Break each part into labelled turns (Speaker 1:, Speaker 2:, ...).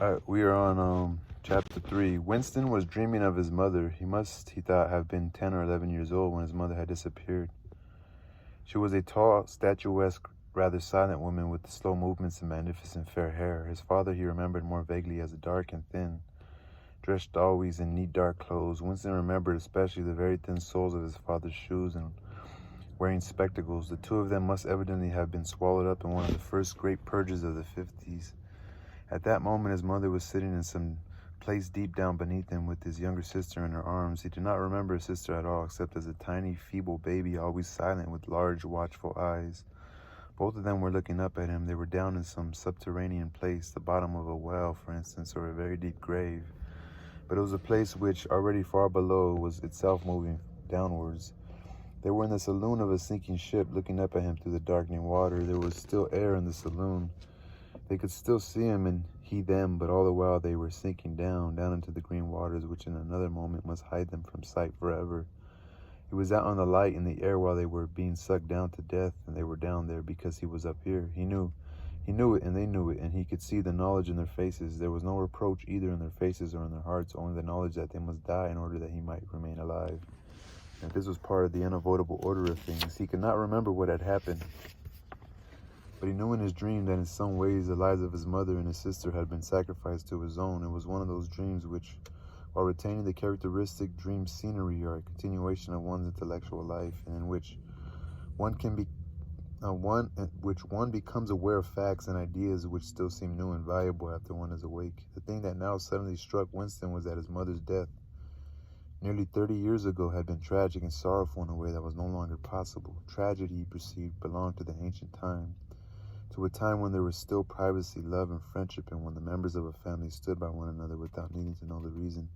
Speaker 1: All right, we are on chapter 3. Winston was dreaming of his mother. He must, he thought, have been 10 or 11 years old when his mother had disappeared. She was a tall, statuesque, rather silent woman with slow movements and magnificent fair hair. His father he remembered more vaguely as dark and thin, dressed always in neat dark clothes. Winston remembered especially the very thin soles of his father's shoes and wearing spectacles. The two of them must evidently have been swallowed up in one of the first great purges of the 50s. At that moment, his mother was sitting in some place deep down beneath him with his younger sister in her arms. He did not remember his sister at all, except as a tiny, feeble baby, always silent with large, watchful eyes. Both of them were looking up at him. They were down in some subterranean place, the bottom of a well, for instance, or a very deep grave. But it was a place which, already far below, was itself moving downwards. They were in the saloon of a sinking ship, looking up at him through the darkening water. There was still air in the saloon. They could still see him and he them, but all the while they were sinking down into the green waters, which in another moment must hide them from sight forever. He was out on the light in the air while they were being sucked down to death, and they were down there because he was up here. He knew it, and they knew it, and he could see the knowledge in their faces. There was no reproach either in their faces or in their hearts, only the knowledge that they must die in order that he might remain alive. And this was part of the unavoidable order of things. He could not remember what had happened, but he knew in his dream that in some ways the lives of his mother and his sister had been sacrificed to his own. It was one of those dreams which, while retaining the characteristic dream scenery, are a continuation of one's intellectual life, and in which one becomes aware of facts and ideas which still seem new and valuable after one is awake. The thing that now suddenly struck Winston was that his mother's death, nearly 30 years ago, had been tragic and sorrowful in a way that was no longer possible. Tragedy, he perceived, belonged to the ancient time, to a time when there was still privacy, love, and friendship, and when the members of a family stood by one another without needing to know the reason.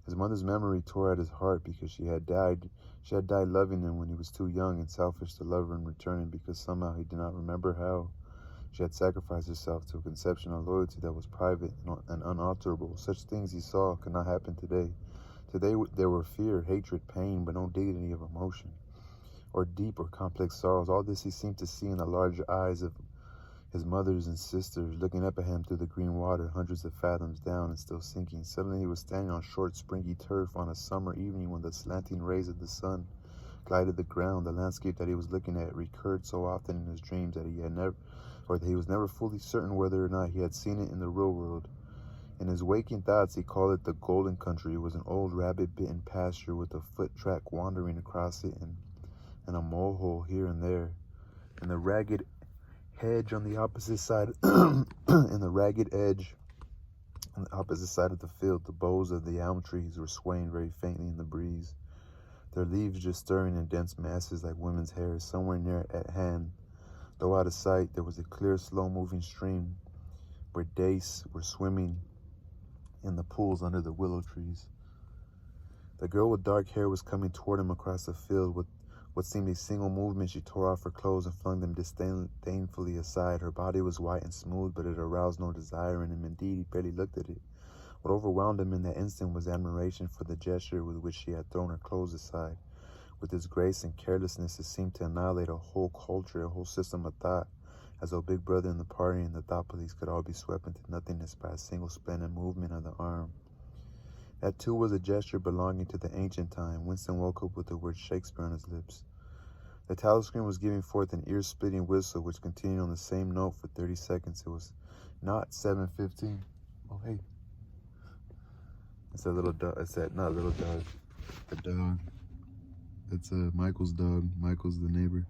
Speaker 1: His mother's memory tore at his heart because she had died loving him when he was too young and selfish to love her in return, and because somehow he did not remember how she had sacrificed herself to a conception of loyalty that was private and unalterable. Such things he saw could not happen today. Today there were fear, hatred, pain, but no dignity of emotion, or deep or complex sorrows. All this he seemed to see in the large eyes of his mothers and sisters, looking up at him through the green water, hundreds of fathoms down and still sinking. Suddenly he was standing on short, springy turf on a summer evening when the slanting rays of the sun glided the ground. The landscape that he was looking at recurred so often in his dreams that he was never fully certain whether or not he had seen it in the real world. In his waking thoughts, he called it the Golden Country. It was an old rabbit-bitten pasture with a foot track wandering across it and a mole hole here and there, and the ragged hedge on the opposite side in the ragged edge on the opposite side of the field. The boughs of the elm trees were swaying very faintly in the breeze, their leaves just stirring in dense masses like women's hair. Somewhere near at hand, though out of sight, there was a clear, slow-moving stream where dace were swimming in the pools under the willow trees. The girl with dark hair was coming toward him across the field. With what seemed a single movement, she tore off her clothes and flung them disdainfully aside. Her body was white and smooth, but it aroused no desire in him. Indeed, he barely looked at it. What overwhelmed him in that instant was admiration for the gesture with which she had thrown her clothes aside. With its grace and carelessness, it seemed to annihilate a whole culture, a whole system of thought, as though Big Brother and the party and the thought police could all be swept into nothingness by a single splendid movement of the arm. That too was a gesture belonging to the ancient time. Winston woke up with the word Shakespeare on his lips. The telescreen was giving forth an ear-splitting whistle, which continued on the same note for 30 seconds. It was not 7:15. Oh, hey. It's that little dog. It's that, not little dog. The dog. That's Michael's dog. Michael's the neighbor.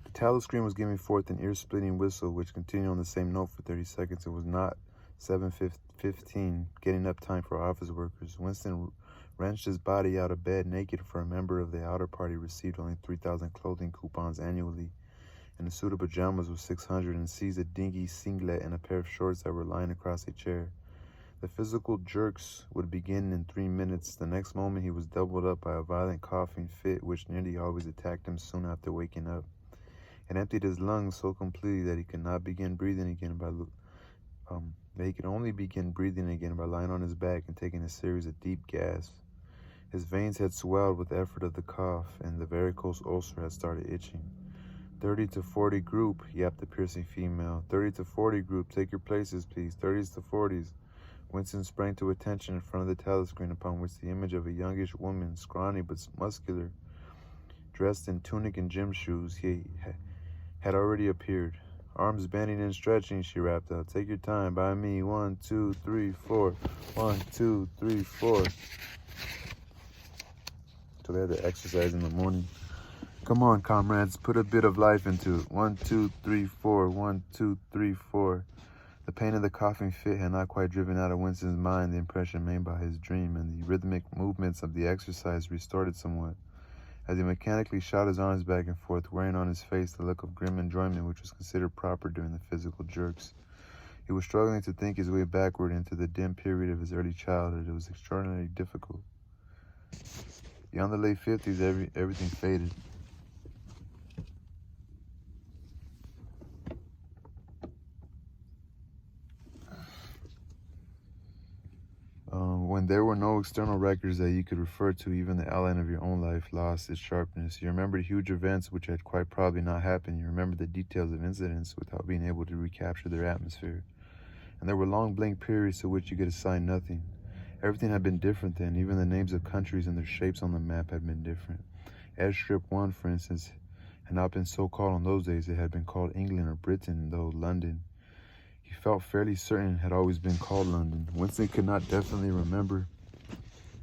Speaker 1: The telescreen was giving forth an ear-splitting whistle, which continued on the same note for 30 seconds. It was not 7:15, getting up time for office workers. Winston wrenched his body out of bed naked, for a member of the outer party received only 3,000 clothing coupons annually, and a suit of pajamas was 600, and seized a dingy singlet and a pair of shorts that were lying across a chair. The physical jerks would begin in 3 minutes. The next moment he was doubled up by a violent coughing fit, which nearly always attacked him soon after waking up. It emptied his lungs so completely that he could not begin breathing again he could only begin breathing again by lying on his back and taking a series of deep gasps. His veins had swelled with the effort of the cough, and the varicose ulcer had started itching. 30 to 40 group, yapped the piercing female. 30 to 40 group, take your places, please. 30s to 40s. Winston sprang to attention in front of the telescreen, upon which the image of a youngish woman, scrawny but muscular, dressed in tunic and gym shoes, had already appeared. Arms bending and stretching, she rapped out. Take your time, by me. 1, 2, 3, 4. 1, 2, 3, 4. So they had to exercise in the morning. Come on, comrades, put a bit of life into it. 1, 2, 3, 4. 1, 2, 3, 4. The pain of the coughing fit had not quite driven out of Winston's mind the impression made by his dream, and the rhythmic movements of the exercise restored it somewhat. As he mechanically shot his arms back and forth, wearing on his face the look of grim enjoyment which was considered proper during the physical jerks. He was struggling to think his way backward into the dim period of his early childhood. It was extraordinarily difficult. Beyond the late 50s, everything faded. When there were no external records that you could refer to, even the outline of your own life lost its sharpness. You remembered huge events which had quite probably not happened. You remembered the details of incidents without being able to recapture their atmosphere. And there were long blank periods to which you could assign nothing. Everything had been different then. Even the names of countries and their shapes on the map had been different. Airstrip 1, for instance, had not been so called in those days. It had been called England or Britain, though London, he felt fairly certain, had always been called London. Winston could not definitely remember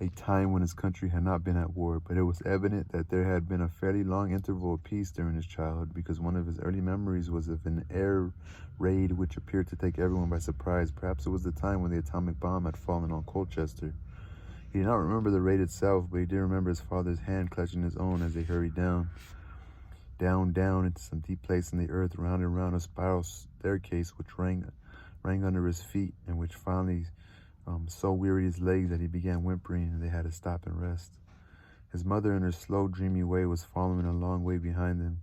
Speaker 1: a time when his country had not been at war, but it was evident that there had been a fairly long interval of peace during his childhood, because one of his early memories was of an air raid which appeared to take everyone by surprise. Perhaps it was the time when the atomic bomb had fallen on Colchester. He did not remember the raid itself, but he did remember his father's hand clutching his own as they hurried down into some deep place in the earth, round and round a spiral staircase which rang under his feet, and which finally so wearied his legs that he began whimpering, and they had to stop and rest. His mother, in her slow, dreamy way, was following a long way behind them.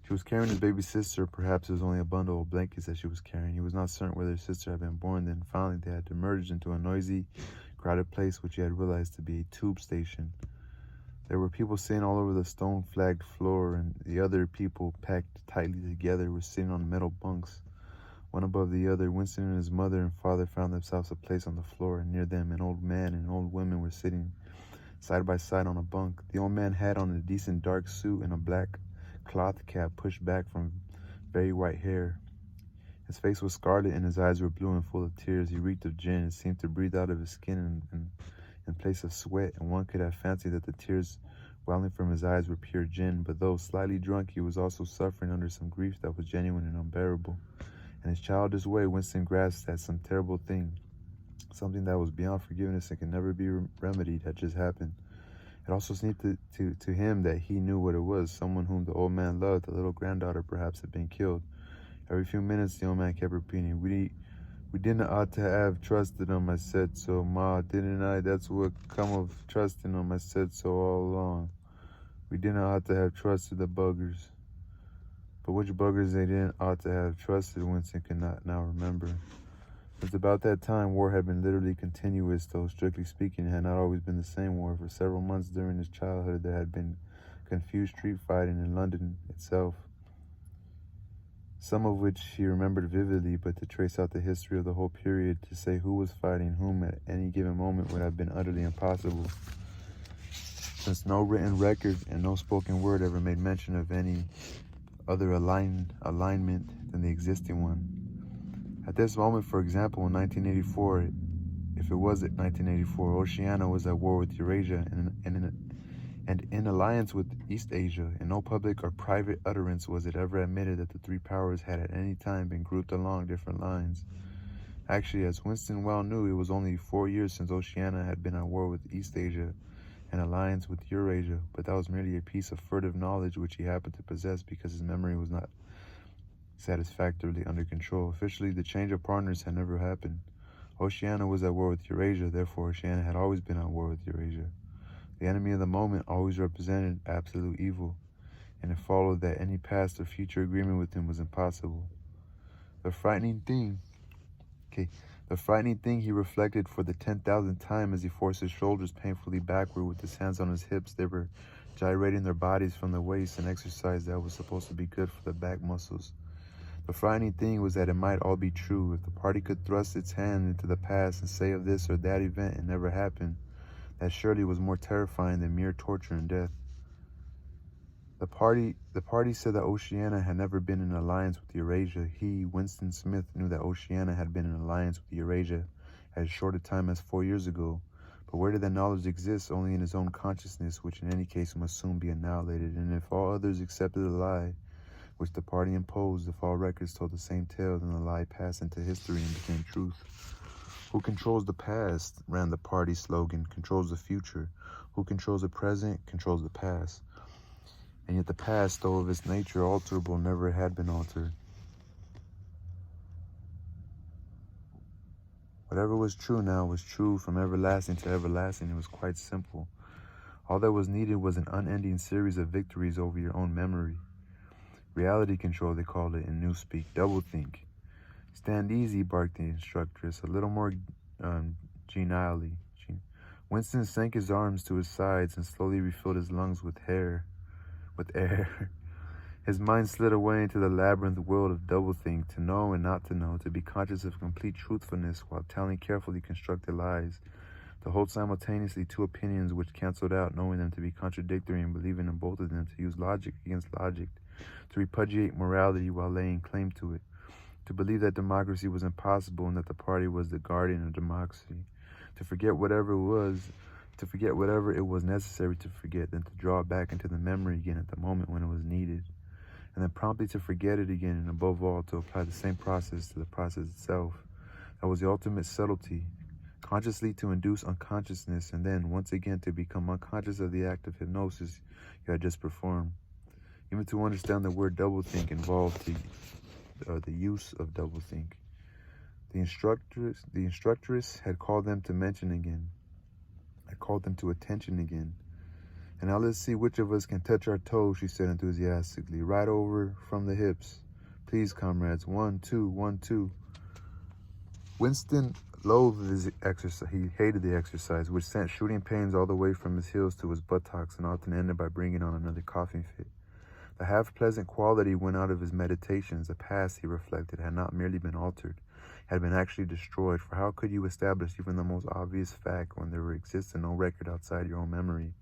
Speaker 1: She was carrying his baby sister. Perhaps it was only a bundle of blankets that she was carrying. He was not certain whether his sister had been born then. Finally, they had emerged into a noisy, crowded place which he had realized to be a tube station. There were people sitting all over the stone-flagged floor, and the other people, packed tightly together, were sitting on metal bunks, one above the other. Winston and his mother and father found themselves a place on the floor, and near them an old man and an old woman were sitting side by side on a bunk. The old man had on a decent dark suit and a black cloth cap pushed back from very white hair. His face was scarlet and his eyes were blue and full of tears. He reeked of gin and seemed to breathe out of his skin in place of sweat, and one could have fancied that the tears welling from his eyes were pure gin. But though slightly drunk, he was also suffering under some grief that was genuine and unbearable. In his childish way, Winston grasped at some terrible thing, something that was beyond forgiveness and could never be remedied, had just happened. It also seemed to him that he knew what it was. Someone whom the old man loved, the little granddaughter perhaps, had been killed. Every few minutes, the old man kept repeating, We didn't ought to have trusted him, I said so, Ma, didn't I? That's what come of trusting him, I said so all along. We didn't ought to have trusted the buggers. But which buggers they didn't ought to have trusted, Winston could not now remember. Since about that time, war had been literally continuous, though strictly speaking, it had not always been the same war. For several months during his childhood, there had been confused street fighting in London itself, some of which he remembered vividly, but to trace out the history of the whole period, to say who was fighting whom at any given moment, would have been utterly impossible, since no written record and no spoken word ever made mention of any other alignment than the existing one. At this moment, for example, in 1984, if it was at 1984, Oceania was at war with Eurasia and in alliance with East Asia. In no public or private utterance was it ever admitted that the three powers had at any time been grouped along different lines. Actually, as Winston well knew, it was only 4 years since Oceania had been at war with East Asia and alliance with Eurasia, but that was merely a piece of furtive knowledge which he happened to possess because his memory was not satisfactorily under control. Officially, the change of partners had never happened. Oceania was at war with Eurasia, therefore Oceania had always been at war with Eurasia. The enemy of the moment always represented absolute evil, and it followed that any past or future agreement with him was impossible. The frightening thing he reflected for the 10,000th time as he forced his shoulders painfully backward with his hands on his hips. They were gyrating their bodies from the waist, an exercise that was supposed to be good for the back muscles. The frightening thing was that it might all be true. If the party could thrust its hand into the past and say of this or that event it never happened, that surely was more terrifying than mere torture and death. The party said that Oceania had never been in alliance with Eurasia. He, Winston Smith, knew that Oceania had been in alliance with Eurasia as short a time as 4 years ago. But where did that knowledge exist? Only in his own consciousness, which in any case must soon be annihilated. And if all others accepted the lie, which the party imposed, if all records told the same tale, then the lie passed into history and became truth. Who controls the past, ran the party slogan, controls the future. Who controls the present, controls the past. And yet the past, though of its nature alterable, never had been altered. Whatever was true now was true from everlasting to everlasting. It was quite simple. All that was needed was an unending series of victories over your own memory. Reality control, they called it in newspeak. Doublethink. Stand easy, barked the instructress, a little more genially. Winston sank his arms to his sides and slowly refilled his lungs with air. His mind slid away into the labyrinth world of doublethink, to know and not to know, to be conscious of complete truthfulness while telling carefully constructed lies, to hold simultaneously two opinions which canceled out, knowing them to be contradictory and believing in both of them, to use logic against logic, to repudiate morality while laying claim to it, to believe that democracy was impossible and that the party was the guardian of democracy, to forget whatever it was necessary to forget, then to draw it back into the memory again at the moment when it was needed, and then promptly to forget it again, and above all, to apply the same process to the process itself. That was the ultimate subtlety, consciously to induce unconsciousness, and then, once again, to become unconscious of the act of hypnosis you had just performed. Even to understand the word doublethink involved the use of doublethink. The instructress had called them to mention again. I called them to attention again. And now let's see which of us can touch our toes, she said enthusiastically. Right over from the hips. Please, comrades. 1, 2, 1, 2. Winston loathed his exercise. He hated the exercise, which sent shooting pains all the way from his heels to his buttocks and often ended by bringing on another coughing fit. The half-pleasant quality went out of his meditations. The past, he reflected, had not merely been altered, had been actually destroyed, for how could you establish even the most obvious fact when there existed no record outside your own memory?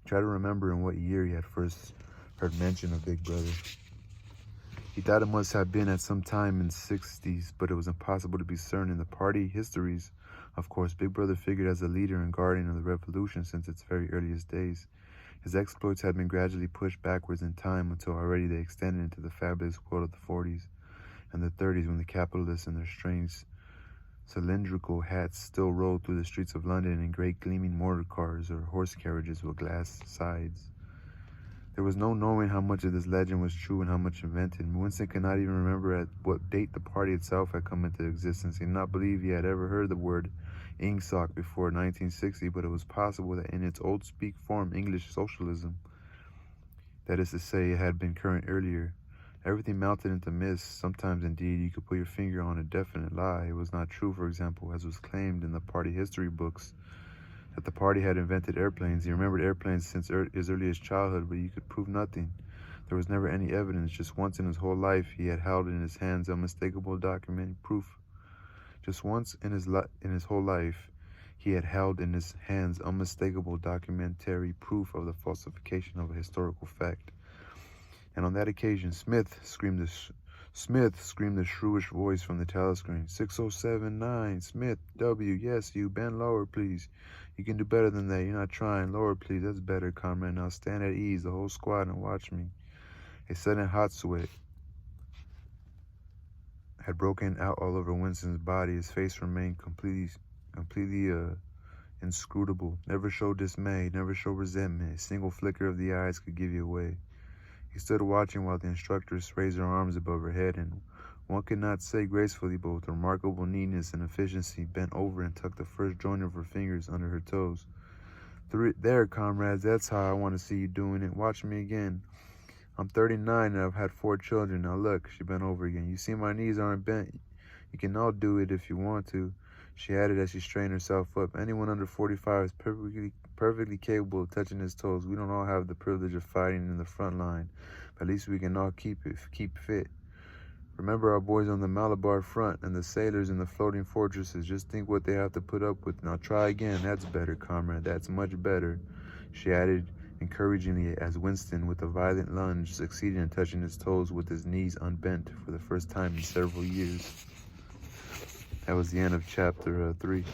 Speaker 1: Try to remember in what year he had first heard mention of Big Brother. He thought it must have been at some time in the 60s, but it was impossible to be certain. In the party histories, of course, Big Brother figured as a leader and guardian of the revolution since its very earliest days. His exploits had been gradually pushed backwards in time until already they extended into the fabulous world of the 40s and the 30s, when the capitalists in their strange cylindrical hats still rolled through the streets of London in great gleaming motor cars or horse carriages with glass sides. There was no knowing how much of this legend was true and how much invented. Winston could not even remember at what date the party itself had come into existence. He did not believe he had ever heard the word ingsoc before 1960, but it was possible that in its old speak form, English socialism, that is to say, it had been current earlier. Everything melted into mist. Sometimes, indeed, you could put your finger on a definite lie. It was not true, for example, as was claimed in the party history books, that the party had invented airplanes. He remembered airplanes since his earliest childhood, but you could prove nothing. There was never any evidence. Just once in his whole life, he had held in his hands unmistakable documented proof. Just once in his whole life, he had held in his hands unmistakable documentary proof of the falsification of a historical fact. And on that occasion, Smith screamed the shrewish voice from the telescreen. 6079, Smith, W, yes, you, bend lower, please. You can do better than that. You're not trying. Lower, please. That's better, comrade. Now stand at ease, the whole squad, and watch me. A sudden hot sweat had broken out all over Winston's body. His face remained completely inscrutable. Never showed dismay, never showed resentment. A single flicker of the eyes could give you away. He stood watching while the instructress raised her arms above her head and, one could not say gracefully, but with remarkable neatness and efficiency, bent over and tucked the first joint of her fingers under her toes. There, comrades, that's how I want to see you doing it. Watch me again. I'm 39 and I've had 4 children. Now look, she bent over again. You see my knees aren't bent. You can all do it if you want to. She added as she straightened herself up, anyone under 45 is perfectly capable of touching his toes. We don't all have the privilege of fighting in the front line, but at least we can all keep fit. Remember our boys on the Malabar front and the sailors in the floating fortresses. Just think what they have to put up with. Now try again. That's better, comrade. That's much better. She added encouragingly as Winston, with a violent lunge, succeeded in touching his toes with his knees unbent for the first time in several years. That was the end of chapter 3.